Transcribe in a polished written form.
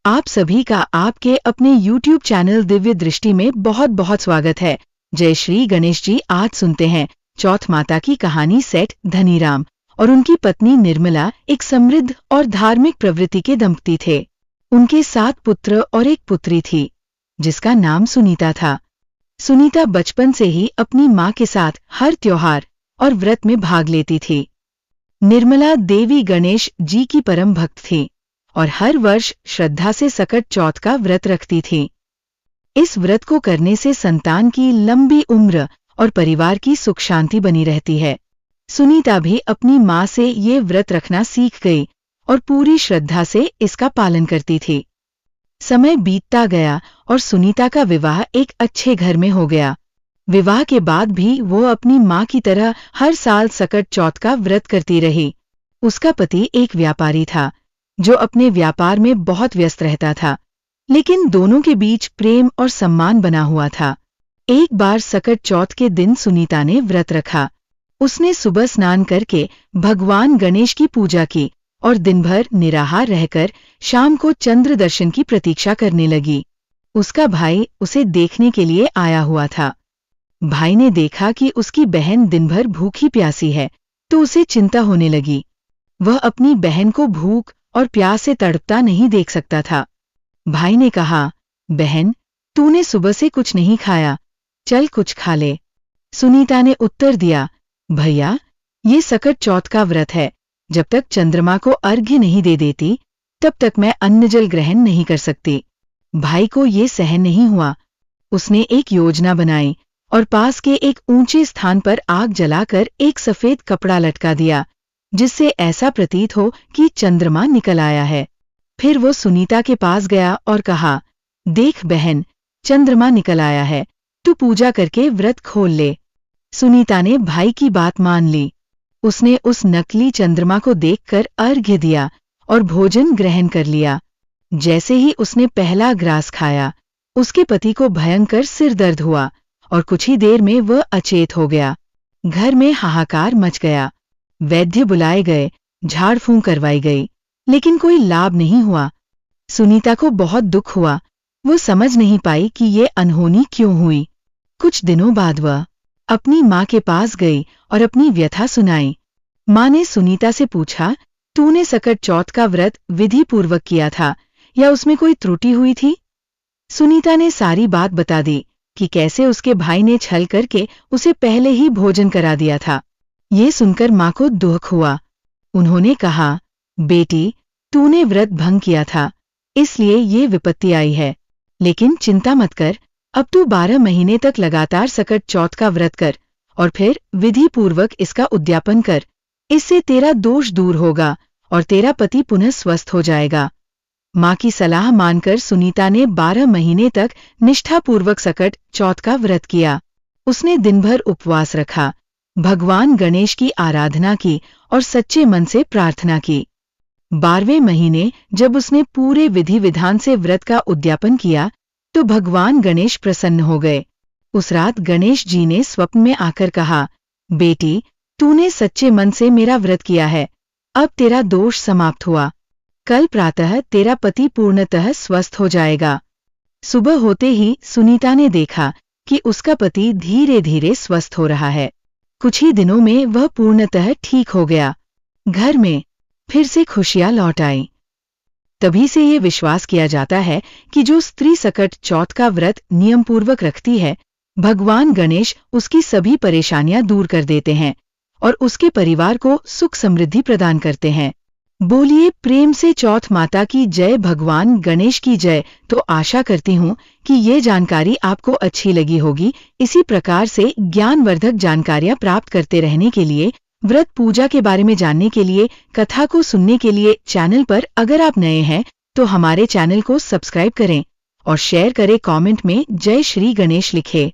आप सभी का आपके अपने YouTube चैनल दिव्य दृष्टि में बहुत बहुत स्वागत है। जय श्री गणेश जी। आज सुनते हैं चौथ माता की कहानी। सेठ धनीराम और उनकी पत्नी निर्मला एक समृद्ध और धार्मिक प्रवृत्ति के दंपति थे। उनके 7 पुत्र और एक पुत्री थी जिसका नाम सुनीता था। सुनीता बचपन से ही अपनी माँ के साथ हर त्योहार और व्रत में भाग लेती थी। निर्मला देवी गणेश जी की परम भक्त थी और हर वर्ष श्रद्धा से सकट चौथ का व्रत रखती थी। इस व्रत को करने से संतान की लंबी उम्र और परिवार की सुख शांति बनी रहती है। सुनीता भी अपनी माँ से ये व्रत रखना सीख गई और पूरी श्रद्धा से इसका पालन करती थी। समय बीतता गया और सुनीता का विवाह एक अच्छे घर में हो गया। विवाह के बाद भी वो अपनी माँ की तरह हर साल सकट चौथ का व्रत करती रही। उसका पति एक व्यापारी था जो अपने व्यापार में बहुत व्यस्त रहता था, लेकिन दोनों के बीच प्रेम और सम्मान बना हुआ था। एक बार सकट चौथ के दिन सुनीता ने व्रत रखा। उसने सुबह स्नान करके भगवान गणेश की पूजा की और दिन भर निराहार रहकर शाम को चंद्र दर्शन की प्रतीक्षा करने लगी। उसका भाई उसे देखने के लिए आया हुआ था। भाई ने देखा कि उसकी बहन दिन भर भूखी प्यासी है तो उसे चिंता होने लगी। वह अपनी बहन को भूख और प्यास से तड़पता नहीं देख सकता था। भाई ने कहा, बहन, तूने सुबह से कुछ नहीं खाया, चल कुछ खा ले। सुनीता ने उत्तर दिया, भैया, ये सकट चौथ का व्रत है। जब तक चंद्रमा को अर्घ्य नहीं दे देती तब तक मैं अन्न जल ग्रहण नहीं कर सकती। भाई को ये सहन नहीं हुआ। उसने एक योजना बनाई और पास के एक ऊंचे स्थान पर आग जलाकर एक सफेद कपड़ा लटका दिया जिससे ऐसा प्रतीत हो कि चंद्रमा निकल आया है। फिर वो सुनीता के पास गया और कहा, देख बहन, चंद्रमा निकल आया है, तू पूजा करके व्रत खोल ले। सुनीता ने भाई की बात मान ली। उसने उस नकली चंद्रमा को देखकर अर्घ्य दिया और भोजन ग्रहण कर लिया। जैसे ही उसने पहला ग्रास खाया, उसके पति को भयंकर सिर दर्द हुआ और कुछ ही देर में वह अचेत हो गया। घर में हाहाकार मच गया। वैद्य बुलाए गए, झाड़ फूंक करवाई गई, लेकिन कोई लाभ नहीं हुआ। सुनीता को बहुत दुख हुआ। वो समझ नहीं पाई कि ये अनहोनी क्यों हुई। कुछ दिनों बाद वह अपनी माँ के पास गई और अपनी व्यथा सुनाई। माँ ने सुनीता से पूछा, तूने सकट चौथ का व्रत विधि पूर्वक किया था या उसमें कोई त्रुटि हुई थी? सुनीता ने सारी बात बता दी कि कैसे उसके भाई ने छल करके उसे पहले ही भोजन करा दिया था। ये सुनकर माँ को दुख हुआ। उन्होंने कहा, बेटी, तूने व्रत भंग किया था, इसलिए ये विपत्ति आई है। लेकिन चिंता मत कर, अब तू 12 महीने तक लगातार सकट चौथ का व्रत कर और फिर विधि पूर्वक इसका उद्यापन कर। इससे तेरा दोष दूर होगा और तेरा पति पुनः स्वस्थ हो जाएगा। माँ की सलाह मानकर सुनीता ने 12 महीने तक निष्ठापूर्वक सकट चौथ का व्रत किया। उसने दिन भर उपवास रखा, भगवान गणेश की आराधना की और सच्चे मन से प्रार्थना की। 12वें महीने जब उसने पूरे विधि विधान से व्रत का उद्यापन किया तो भगवान गणेश प्रसन्न हो गए। उस रात गणेश जी ने स्वप्न में आकर कहा, बेटी, तूने सच्चे मन से मेरा व्रत किया है, अब तेरा दोष समाप्त हुआ। कल प्रातः तेरा पति पूर्णतः स्वस्थ हो जाएगा। सुबह होते ही सुनीता ने देखा कि उसका पति धीरे धीरे स्वस्थ हो रहा है। कुछ ही दिनों में वह पूर्णतः ठीक हो गया। घर में फिर से खुशियां लौट आईं। तभी से ये विश्वास किया जाता है कि जो स्त्री सकट चौथ का व्रत नियमपूर्वक रखती है, भगवान गणेश उसकी सभी परेशानियां दूर कर देते हैं और उसके परिवार को सुख समृद्धि प्रदान करते हैं। बोलिए प्रेम से चौथ माता की जय, भगवान गणेश की जय। तो आशा करती हूँ कि ये जानकारी आपको अच्छी लगी होगी। इसी प्रकार से ज्ञानवर्धक जानकारियाँ प्राप्त करते रहने के लिए, व्रत पूजा के बारे में जानने के लिए, कथा को सुनने के लिए चैनल पर अगर आप नए हैं तो हमारे चैनल को सब्सक्राइब करें और शेयर करें। कमेंट में जय श्री गणेश लिखें।